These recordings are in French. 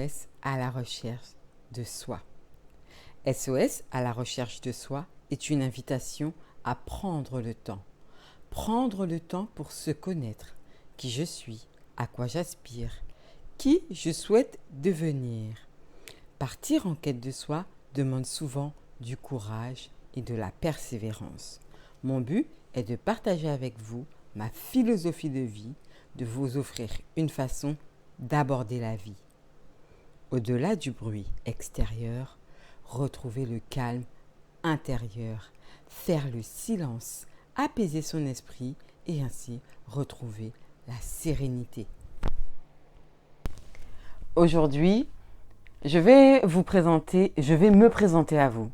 SOS à la recherche de soi. SOS à la recherche de soi est une invitation à prendre le temps. Prendre le temps pour se connaître, qui je suis, à quoi j'aspire, qui je souhaite devenir. Partir en quête de soi demande souvent du courage et de la persévérance. Mon but est de partager avec vous ma philosophie de vie, de vous offrir une façon d'aborder la vie. Au-delà du bruit extérieur, retrouver le calme intérieur, faire le silence, apaiser son esprit et ainsi retrouver la sérénité. Aujourd'hui, je vais me présenter à vous.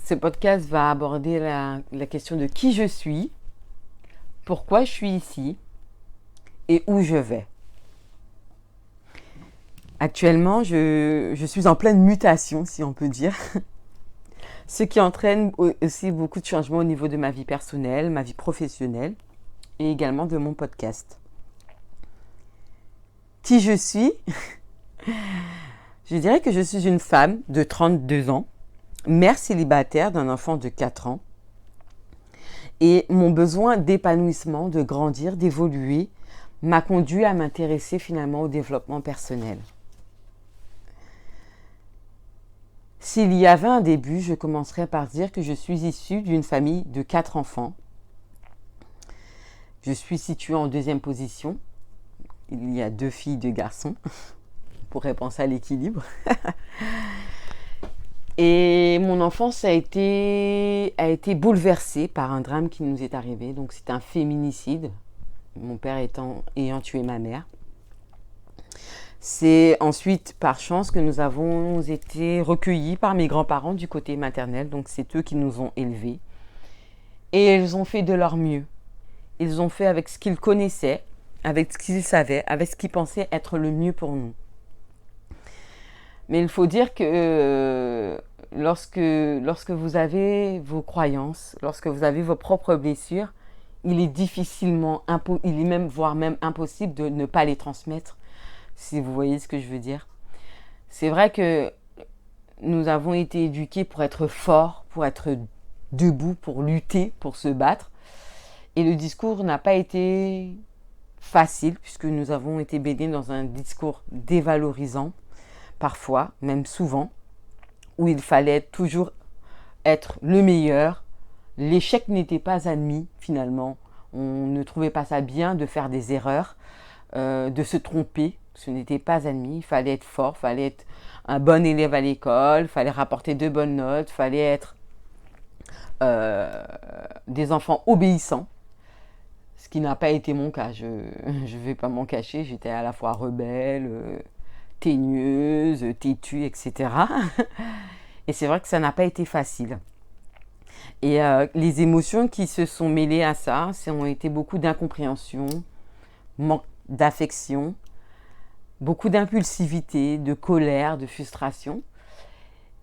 Ce podcast va aborder la question de qui je suis, pourquoi je suis ici et où je vais. Actuellement, je suis en pleine mutation, si on peut dire, ce qui entraîne aussi beaucoup de changements au niveau de ma vie personnelle, ma vie professionnelle et également de mon podcast. Qui je suis? Je dirais que je suis une femme de 32 ans, mère célibataire d'un enfant de 4 ans. Et mon besoin d'épanouissement, de grandir, d'évoluer, m'a conduit à m'intéresser finalement au développement personnel. S'il y avait un début, je commencerais par dire que je suis issue d'une famille de 4 enfants. Je suis située en deuxième position. Il y a 2 filles, 2 garçons. On pourrait penser à l'équilibre. Et mon enfance a été bouleversée par un drame qui nous est arrivé. Donc c'est un féminicide, mon père ayant tué ma mère. C'est ensuite par chance que nous avons été recueillis par mes grands-parents du côté maternel. Donc c'est eux qui nous ont élevés. Et ils ont fait de leur mieux. Ils ont fait avec ce qu'ils connaissaient, avec ce qu'ils savaient, avec ce qu'ils pensaient être le mieux pour nous. Mais il faut dire que lorsque vous avez vos croyances, lorsque vous avez vos propres blessures, il est même impossible de ne pas les transmettre, si vous voyez ce que je veux dire. C'est vrai que nous avons été éduqués pour être forts, pour être debout, pour lutter, pour se battre. Et le discours n'a pas été facile, puisque nous avons été baignés dans un discours dévalorisant, parfois, même souvent, où il fallait toujours être le meilleur. L'échec n'était pas admis, finalement. On ne trouvait pas ça bien de faire des erreurs, de se tromper. Ce n'était pas admis. Il fallait être fort, il fallait être un bon élève à l'école, il fallait rapporter de bonnes notes, il fallait être des enfants obéissants. Ce qui n'a pas été mon cas. Je ne vais pas m'en cacher. J'étais à la fois rebelle, teigneuse, têtue, etc. Et c'est vrai que ça n'a pas été facile. Et les émotions qui se sont mêlées à ça, ont été beaucoup d'incompréhension, manque d'affection, beaucoup d'impulsivité, de colère, de frustration.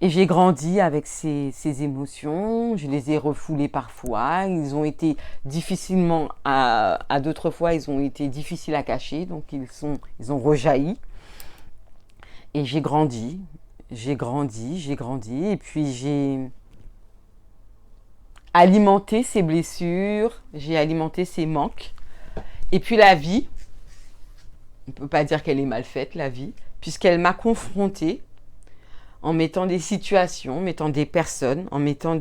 Et j'ai grandi avec ces émotions, je les ai refoulées parfois, ils ont été difficilement, à d'autres fois, ils ont été difficiles à cacher, donc ils ont rejailli. Et j'ai grandi, et puis j'ai alimenté ces blessures, j'ai alimenté ces manques. Et puis la vie, on ne peut pas dire qu'elle est mal faite, la vie, puisqu'elle m'a confrontée en mettant des situations, en mettant des personnes, en mettant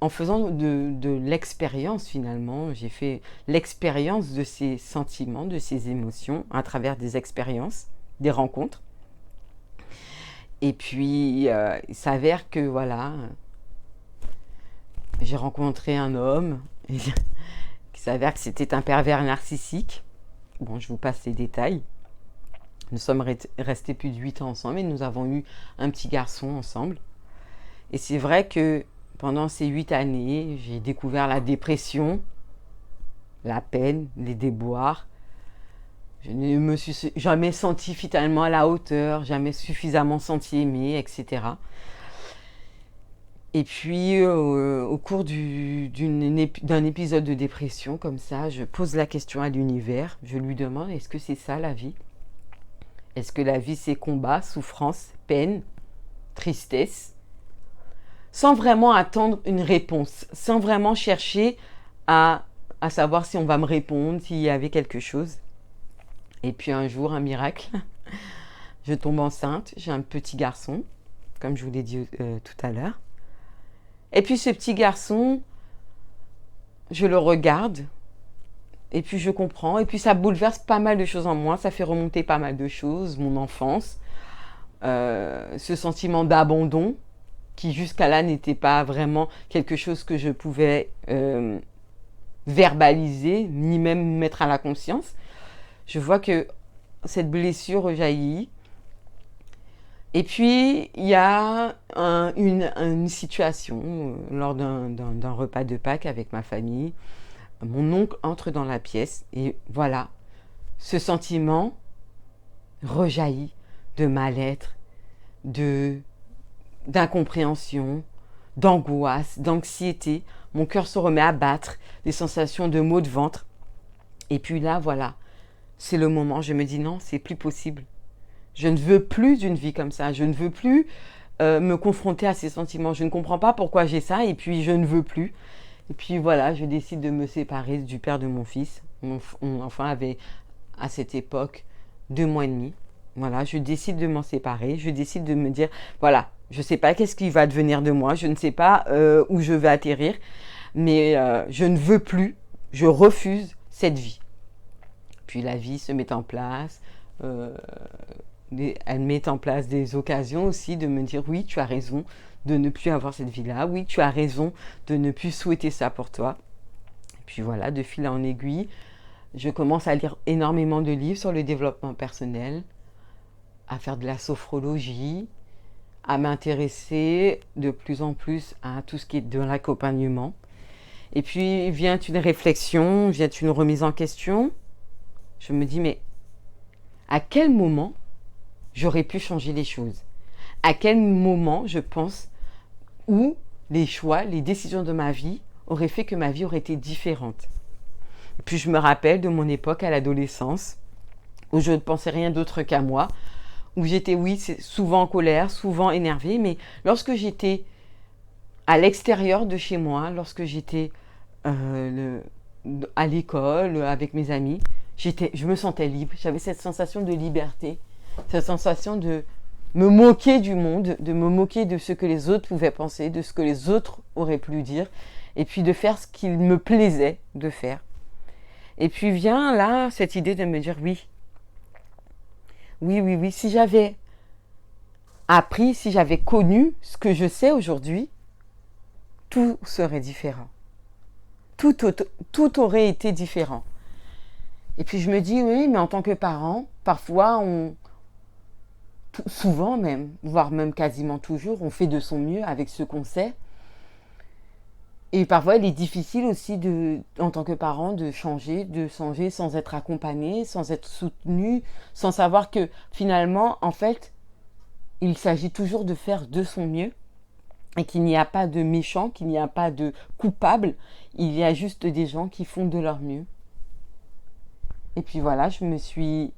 en faisant de l'expérience finalement. J'ai fait l'expérience de ces sentiments, de ces émotions à travers des expériences, des rencontres. Et puis, il s'avère que voilà, j'ai rencontré un homme qui s'avère que c'était un pervers narcissique. Bon, je vous passe les détails. Nous sommes restés plus de 8 ans ensemble et nous avons eu un petit garçon ensemble. Et c'est vrai que pendant ces 8 années, j'ai découvert la dépression, la peine, les déboires. Je ne me suis jamais sentie finalement à la hauteur, jamais suffisamment sentie aimée, etc. Et puis, au cours d'un épisode de dépression comme ça, je pose la question à l'univers. Je lui demande, est-ce que c'est ça la vie ? Est-ce que la vie, c'est combat, souffrance, peine, tristesse? Sans vraiment attendre une réponse, sans vraiment chercher à, à savoir si on va me répondre, s'il y avait quelque chose. Et puis un jour, un miracle, je tombe enceinte, j'ai un petit garçon, comme je vous l'ai dit tout à l'heure. Et puis ce petit garçon, je le regarde, et puis je comprends, et puis ça bouleverse pas mal de choses en moi, ça fait remonter pas mal de choses, mon enfance, ce sentiment d'abandon, qui jusqu'à là n'était pas vraiment quelque chose que je pouvais verbaliser, ni même mettre à la conscience. Je vois que cette blessure rejaillit. Et puis, il y a une situation lors d'un repas de Pâques avec ma famille. Mon oncle entre dans la pièce et voilà, ce sentiment rejaillit de mal-être, d'incompréhension, d'angoisse, d'anxiété. Mon cœur se remet à battre, des sensations de maux de ventre. Et puis là, voilà, c'est le moment, je me dis non, c'est plus possible. Je ne veux plus d'une vie comme ça, je ne veux plus me confronter à ces sentiments. Je ne comprends pas pourquoi j'ai ça et puis je ne veux plus. Et puis voilà, je décide de me séparer du père de mon fils. Mon enfant avait à cette époque 2 mois et demi. Voilà, je décide de m'en séparer. Je décide de me dire, voilà, je ne sais pas qu'est-ce qui va devenir de moi. Je ne sais pas où je vais atterrir. Mais je ne veux plus, je refuse cette vie. Puis la vie se met en place. Elle met en place des occasions aussi de me dire oui, tu as raison de ne plus avoir cette vie-là, oui, tu as raison de ne plus souhaiter ça pour toi. Et puis voilà, de fil en aiguille, je commence à lire énormément de livres sur le développement personnel, à faire de la sophrologie, à m'intéresser de plus en plus à tout ce qui est de l'accompagnement. Et puis vient une réflexion, vient une remise en question. Je me dis, mais à quel moment j'aurais pu changer les choses? À quel moment, je pense, où les choix, les décisions de ma vie auraient fait que ma vie aurait été différente? Et puis je me rappelle de mon époque à l'adolescence, où je ne pensais rien d'autre qu'à moi, où j'étais, oui, souvent en colère, souvent énervée, mais lorsque j'étais à l'extérieur de chez moi, lorsque j'étais à l'école, avec mes amis, je me sentais libre. J'avais cette sensation de liberté, cette sensation de me moquer du monde, de me moquer de ce que les autres pouvaient penser, de ce que les autres auraient pu dire, et puis de faire ce qu'il me plaisait de faire. Et puis vient là cette idée de me dire oui, si j'avais appris, si j'avais connu ce que je sais aujourd'hui, tout serait différent. Tout aurait été différent. Et puis je me dis, oui, mais en tant que parent, parfois, souvent même, voire même quasiment toujours, on fait de son mieux avec ce qu'on sait. Et parfois, il est difficile aussi, en tant que parent, de changer sans être accompagné, sans être soutenu, sans savoir que finalement, en fait, il s'agit toujours de faire de son mieux et qu'il n'y a pas de méchant, qu'il n'y a pas de coupable. Il y a juste des gens qui font de leur mieux. Et puis voilà, je me suis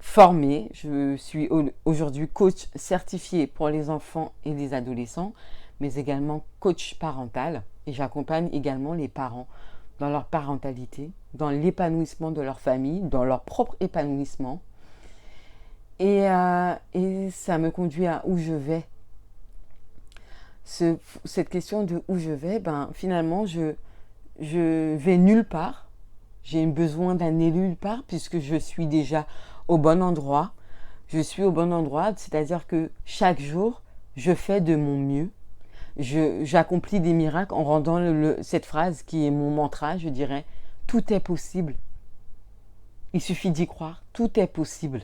formée. Je suis aujourd'hui coach certifié pour les enfants et les adolescents, mais également coach parental. Et j'accompagne également les parents dans leur parentalité, dans l'épanouissement de leur famille, dans leur propre épanouissement. Et ça me conduit à où je vais. Cette question de où je vais, finalement, je vais nulle part. J'ai besoin d'aller nulle part puisque je suis déjà au bon endroit. Je suis au bon endroit, c'est-à-dire que chaque jour, je fais de mon mieux. J'accomplis des miracles en rendant cette phrase qui est mon mantra, je dirais, tout est possible. Il suffit d'y croire, tout est possible.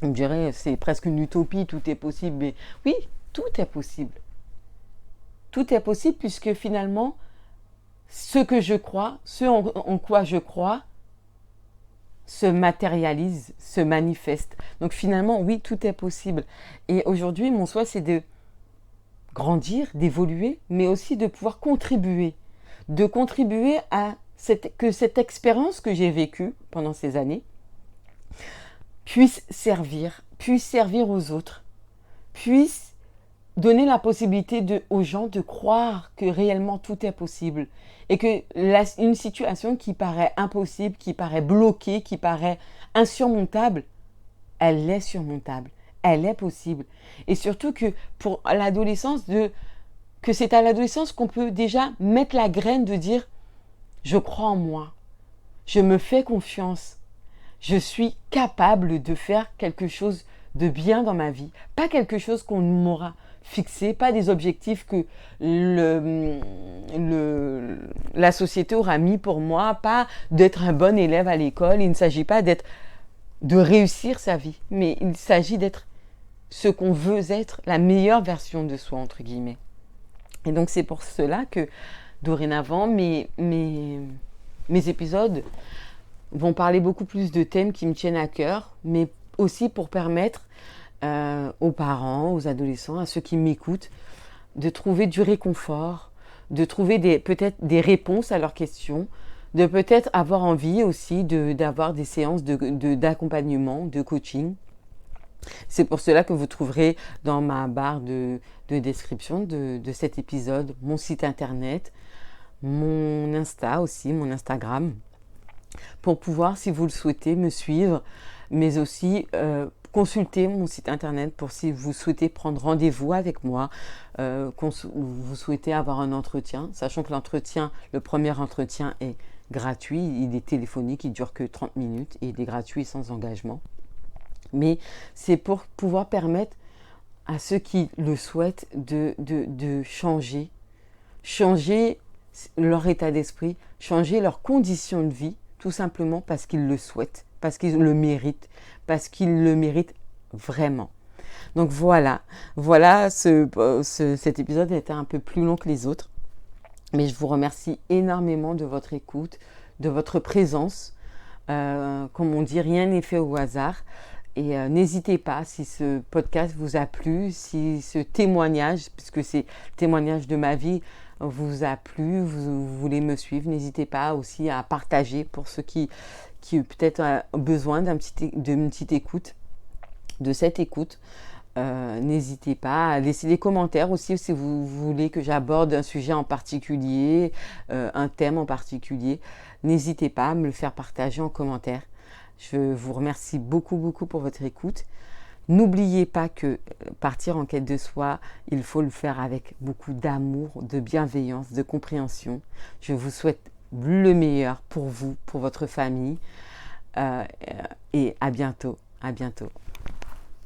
On dirait, c'est presque une utopie, tout est possible, mais oui, tout est possible. Tout est possible puisque finalement, ce que je crois, ce en quoi je crois, se matérialise, se manifeste. Donc finalement, oui, tout est possible. Et aujourd'hui, mon souhait, c'est de grandir, d'évoluer, mais aussi de pouvoir contribuer. De contribuer à que cette expérience que j'ai vécue pendant ces années puisse servir aux autres, puisse donner la possibilité aux gens de croire que réellement tout est possible et que une situation qui paraît impossible, qui paraît bloquée, qui paraît insurmontable, elle est surmontable, elle est possible. Et surtout que pour l'adolescence, que c'est à l'adolescence qu'on peut déjà mettre la graine de dire « je crois en moi, je me fais confiance, je suis capable de faire quelque chose de bien dans ma vie, pas quelque chose qu'on m'aura fixé, pas des objectifs que la société aura mis pour moi, pas d'être un bon élève à l'école. Il ne s'agit pas de réussir sa vie, mais il s'agit d'être ce qu'on veut être, la meilleure version de soi, entre guillemets. Et donc c'est pour cela que dorénavant, mes épisodes vont parler beaucoup plus de thèmes qui me tiennent à cœur, mais aussi pour permettre aux parents, aux adolescents, à ceux qui m'écoutent, de trouver du réconfort, de trouver peut-être des réponses à leurs questions, de peut-être avoir envie aussi d'avoir des séances d'accompagnement, de coaching. C'est pour cela que vous trouverez dans ma barre de description de cet épisode mon site internet, mon Insta aussi, mon Instagram, pour pouvoir, si vous le souhaitez, me suivre, mais aussi consulter mon site internet pour si vous souhaitez prendre rendez-vous avec moi, vous souhaitez avoir un entretien, sachant que le premier entretien est gratuit, il est téléphonique, il dure que 30 minutes et il est gratuit sans engagement. Mais c'est pour pouvoir permettre à ceux qui le souhaitent de changer leur état d'esprit, changer leurs conditions de vie, tout simplement parce qu'ils le souhaitent, parce qu'ils le méritent, parce qu'ils le méritent vraiment. Donc voilà, cet épisode était un peu plus long que les autres, mais je vous remercie énormément de votre écoute, de votre présence. Comme on dit, rien n'est fait au hasard. Et n'hésitez pas, si ce podcast vous a plu, si ce témoignage, puisque c'est le témoignage de ma vie, vous a plu, vous voulez me suivre, n'hésitez pas aussi à partager pour ceux qui peut-être ont besoin d'une petite écoute, de cette écoute. N'hésitez pas à laisser des commentaires aussi si vous voulez que j'aborde un sujet en particulier, un thème en particulier. N'hésitez pas à me le faire partager en commentaire. Je vous remercie beaucoup, beaucoup pour votre écoute. N'oubliez pas que partir en quête de soi, il faut le faire avec beaucoup d'amour, de bienveillance, de compréhension. Je vous souhaite le meilleur pour vous, pour votre famille. Et à bientôt. À bientôt.